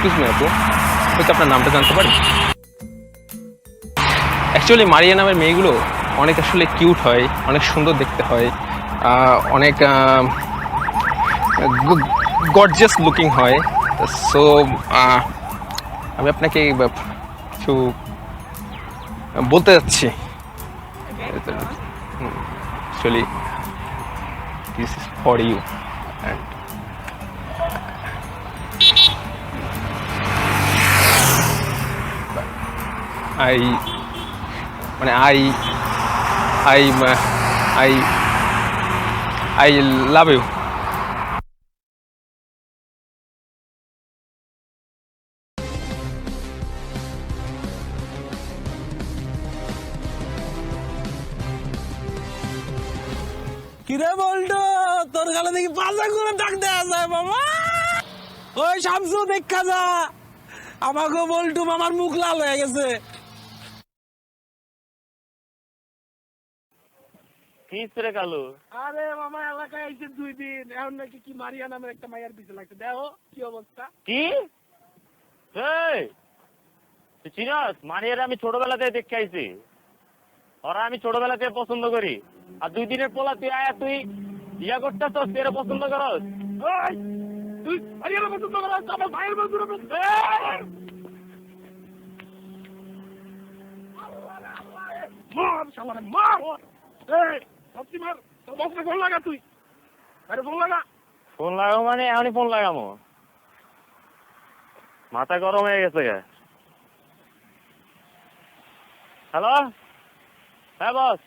Excuse me আপু, হয়তো আপনার নামটা জানতে পারি? অ্যাকচুয়ালি মারিয়া নামের মেয়েগুলো অনেক আসলে কিউট হয়, অনেক সুন্দর দেখতে হয়, অনেক গর্জিয়াস লুকিং হয়। সো আমি আপনাকে কিছু বলতে যাচ্ছি। Actually this is for you. I মানে I I I I love you. কিরে বলতো তোর গালে দেখি পাঁচা করে ডাক দেয়া যায় বাবা। ওই শামসু দেখা যা, আমাকে বলটু মামার মুখ লাল হয়ে গেছে। কি রে কালু? আরে মামা এলাকায় আইছে 2 দিন, এখন নাকি কি মারিয়া নামের একটা মাইয়ার পিছে লাগছে। দেখো কি অবস্থা। কি এই তুই চিনস মারিয়ার? আমি ছোটবেলাতে দেখে আইছি, ওরা আমি ছোটবেলাতে পছন্দ করি। আর 2 দিনের পোলা তুই আয়া তুই ইয়া করতেছ, তুই এরা পছন্দ করস? ওই তুই মারিয়ার পছন্দ করছ, আমার ভাইয়ের পছন্দ করছ। মার শালারে মার। এই সত্যি মার, তোর বসে ফোন লাগা তুই। আরে ফোন লাগা। ফোন লাগাবো মানে এখনই ফোন লাগাবো? মাথা গরম হয়ে গেছে গা। হ্যালো, হ্যাঁ বস।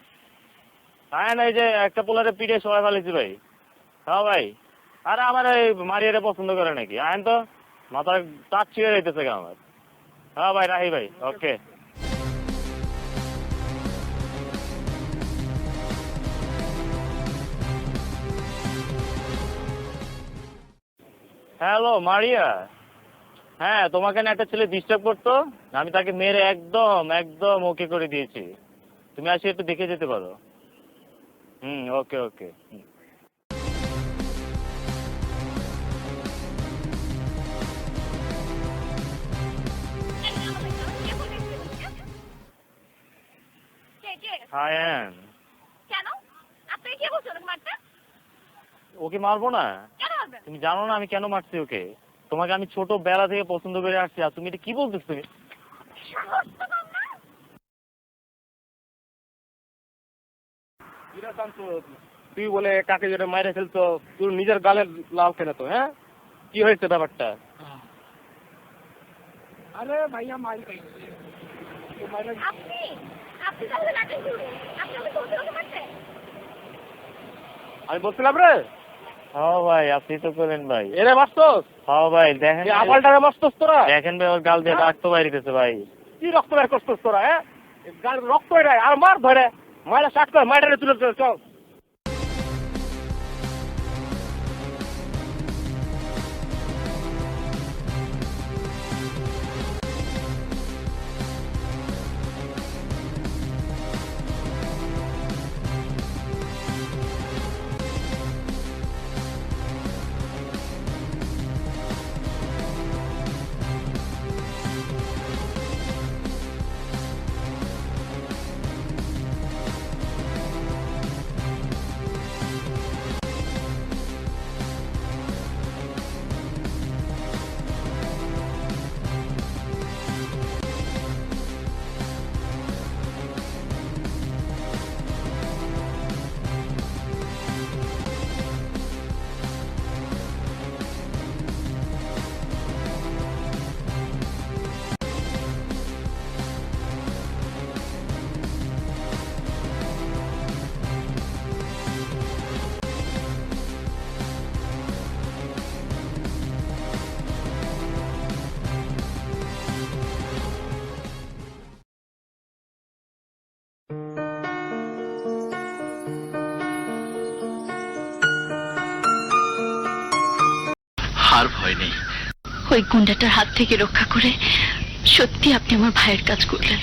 হ্যাঁ না, এই যে একটা পোলারে পিঠে সবাই ফেলেছি ভাই। হ্যাঁ ভাই, আরে আমার এই মারিয়ারে পছন্দ করে নাকি? আইন তো, মাথা তার ছিঁড়ে যাইতেছে গা আমার। হ্যাঁ ভাই, রাহি ভাই, ওকে। হ্যালো মারিয়া, হ্যাঁ তোমাকে না একটা ছেলে ডিস্টার্ব করতো, আমি তাকে মেরে একদম একদম ওকে করে দিয়েছি। তুমি আসে একটু দেখে যেতে পারো। Okay okay. Hi Ann. কেন? আপনি কি বলছেন ওকে মারতে? ওকে মারবো না? কেন মারবেন? তুমি জানো না আমি কেন মারছি ওকে? তোমাকে আমি ছোট বেলা থেকে পছন্দ করে আসছি, আর তুমি এটা কি বলতেছো? তুমি সাহস তো কম না। তুই বলে কাকে যেটা মাইরে ফেলতো, তোর নিজের গালের লাল কেন তো? হ্যাঁ, কি হয়েছে ব্যাপারটা? আরে ভাইয়া মাইর আপনি আপনি তাহলে নাটক শুরু। আপনি আমাকে বলছেন ওকে মারতে? আমি বলছিলাম রে, হ্যাঁ ভাই, আপনি তো করেন ভাই। এরে মারছস? হ্যাঁ ভাই, দেখেন আপালটারে মারছস তোরা? দেখেন ভাই, ওর গাল দিয়ে রক্ত বাইরিতেছে ভাই। কি রক্ত বের করছস তোরা? হ্যাঁ, গাল রক্ত বের আর মার ধরে মাইরা শাট কর, মাইরা তুলে চল। আর ভয় নেই। ওই গুন্ডাটার হাত থেকে রক্ষা করে সত্যি আপনি আমার ভাইয়ের কাজ করলেন।